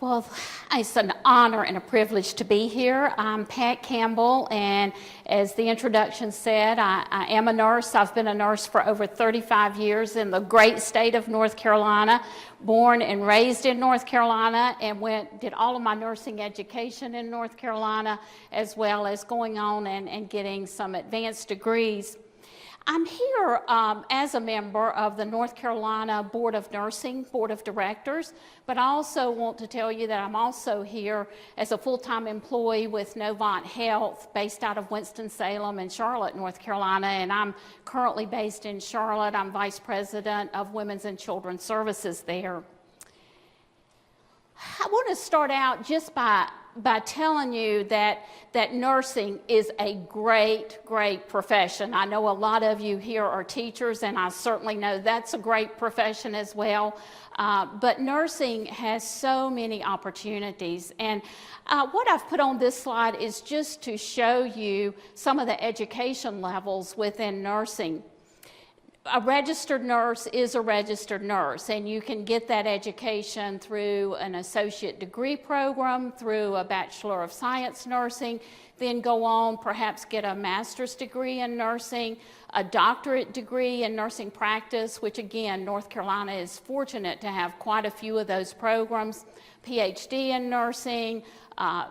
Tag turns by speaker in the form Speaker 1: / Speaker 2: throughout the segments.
Speaker 1: Well, it's an honor and a privilege to be here. I'm Pat Campbell, and as the introduction said, I am a nurse. I've been a nurse for over 35 years in the great state of North Carolina, born and raised in North Carolina, and did all of my nursing education in North Carolina, as well as going on and getting some advanced degrees. I'm here as a member of the North Carolina Board of Nursing Board of Directors, but I also want to tell you that I'm also here as a full-time employee with Novant Health, based out of Winston-Salem and Charlotte, North Carolina, and I'm currently based in Charlotte. I'm Vice President of Women's and Children's Services there. I want to start out just by telling you that nursing is a great profession. I know a lot of you here are teachers, and I certainly know that's a great profession as well. But nursing has so many opportunities. And what I've put on this slide is just to show you some of the education levels within nursing. A registered nurse is a registered nurse, and you can get that education through an associate degree program, through a Bachelor of Science nursing, then go on, perhaps get a master's degree in nursing, a doctorate degree in nursing practice, which again, North Carolina is fortunate to have quite a few of those programs, PhD in nursing.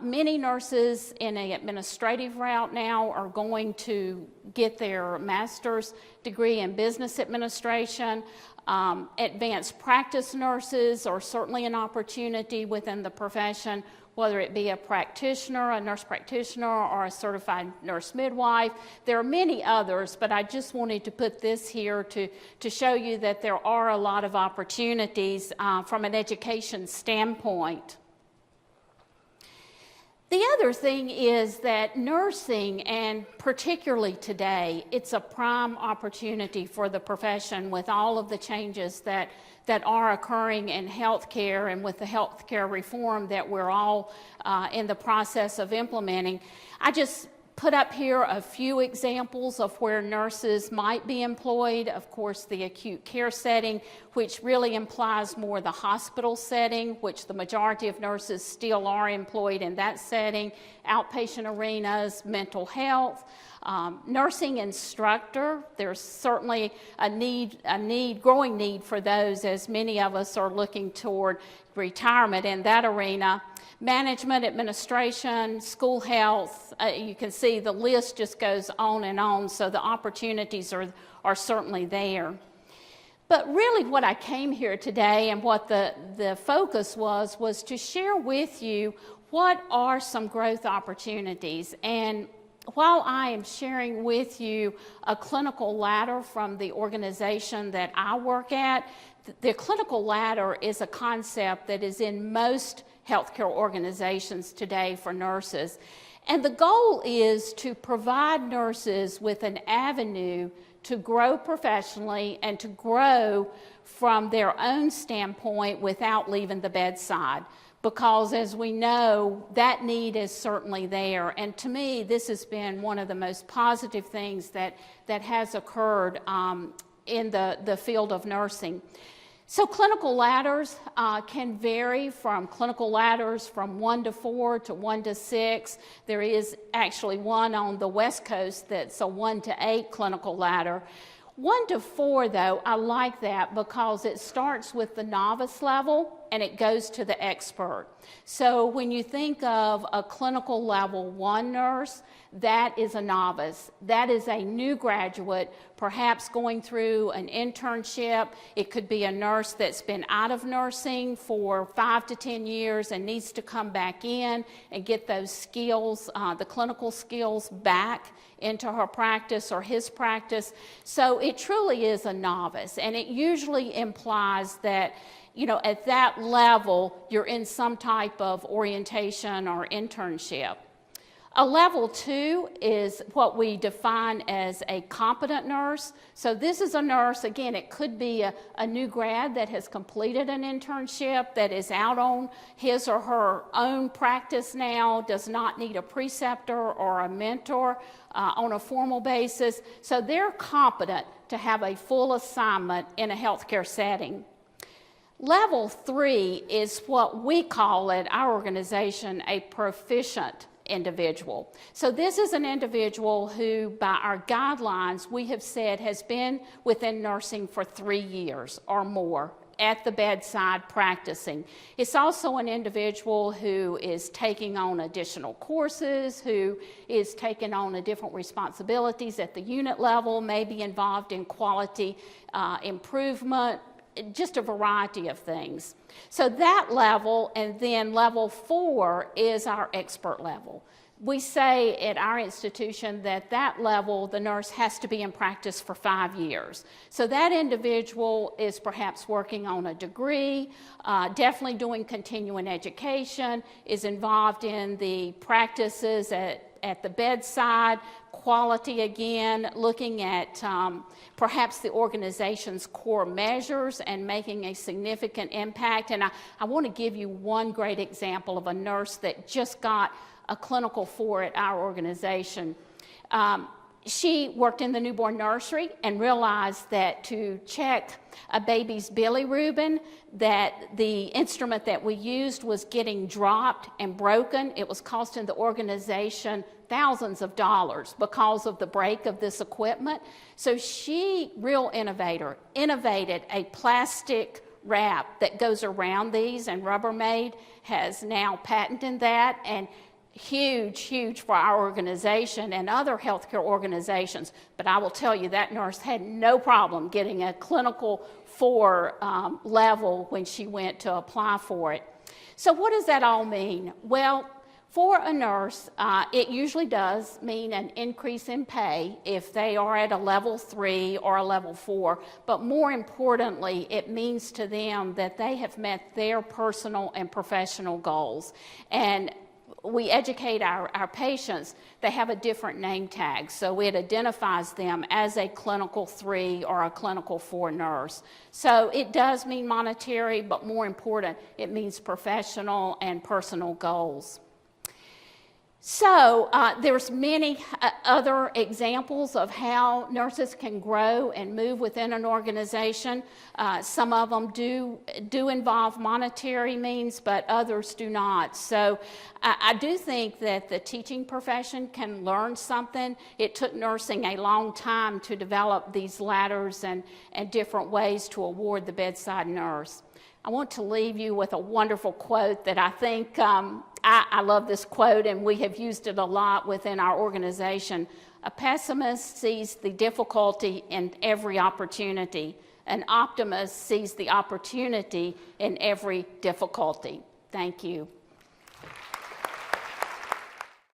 Speaker 1: Many nurses in an administrative route now are going to get their master's degree in business administration. Advanced practice nurses are certainly an opportunity within the profession, whether it be a practitioner, a nurse practitioner, or a certified nurse midwife. There are many others, but I just wanted to put this here to show you that there are a lot of opportunities from an education standpoint. The other thing is that nursing, and particularly today, it's a prime opportunity for the profession with all of the changes that are occurring in healthcare and with the healthcare reform that we're all in the process of implementing. I just put up here a few examples of where nurses might be employed. Of course, the acute care setting, which really implies more the hospital setting, which the majority of nurses still are employed in that setting, outpatient arenas, mental health, nursing instructor. There's certainly a growing need for those, as many of us are looking toward retirement in that arena. Management, administration, school health, you can see the list just goes on and on, so the opportunities are certainly there. But really what I came here today and what the focus was to share with you what are some growth opportunities. And while I am sharing with you a clinical ladder from the organization that I work at, the clinical ladder is a concept that is in most healthcare organizations today for nurses. And the goal is to provide nurses with an avenue to grow professionally and to grow from their own standpoint without leaving the bedside. Because as we know, that need is certainly there. And to me, this has been one of the most positive things that has occurred in the field of nursing. So clinical ladders can vary from clinical ladders from 1 to 4 to 1 to 6. There is actually one on the West Coast that's a 1 to 8 clinical ladder. 1 to 4, though, I like that because it starts with the novice level and it goes to the expert. So when you think of a clinical level 1 nurse, that is a novice. That is a new graduate, perhaps going through an internship. It could be a nurse that's been out of nursing for 5 to 10 years and needs to come back in and get those skills, the clinical skills, back into her practice or his practice. So it truly is a novice, and it usually implies that, you know, at that level, you're in some type of orientation or internship. A level 2 is what we define as a competent nurse. So this is a nurse, again, it could be a new grad that has completed an internship, that is out on his or her own practice now, does not need a preceptor or a mentor on a formal basis. So they're competent to have a full assignment in a healthcare setting. Level 3 is what we call at our organization a proficient individual. So this is an individual who, by our guidelines, we have said has been within nursing for 3 years or more at the bedside practicing. It's also an individual who is taking on additional courses, who is taking on different responsibilities at the unit level, maybe involved in quality improvement, just a variety of things. So that level, and then level 4 is our expert level. We say at our institution that that level, the nurse has to be in practice for 5 years. So that individual is perhaps working on a degree, definitely doing continuing education, is involved in the practices at the bedside, quality again, looking at perhaps the organization's core measures and making a significant impact. And I want to give you one great example of a nurse that just got a clinical 4 at our organization. She worked in the newborn nursery and realized that to check a baby's bilirubin, that the instrument that we used was getting dropped and broken. It was costing the organization thousands of dollars because of the break of this equipment. So she, real innovator, innovated a plastic wrap that goes around these, and Rubbermaid has now patented that, and huge for our organization and other healthcare organizations. But I will tell you, that nurse had no problem getting a clinical 4 level when she went to apply for it. So what does that all mean? Well, for a nurse, it usually does mean an increase in pay if they are at a level 3 or a level 4, but more importantly, it means to them that they have met their personal and professional goals. And we educate our patients. They have a different name tag, so it identifies them as a clinical 3 or a clinical 4 nurse. So it does mean monetary, but more important, it means professional and personal goals. So there's many other examples of how nurses can grow and move within an organization. Some of them do involve monetary means, but others do not. So I do think that the teaching profession can learn something. It took nursing a long time to develop these ladders and different ways to award the bedside nurse. I want to leave you with a wonderful quote that I think, I love this quote, and we have used it a lot within our organization. A pessimist sees the difficulty in every opportunity. An optimist sees the opportunity in every difficulty. Thank you.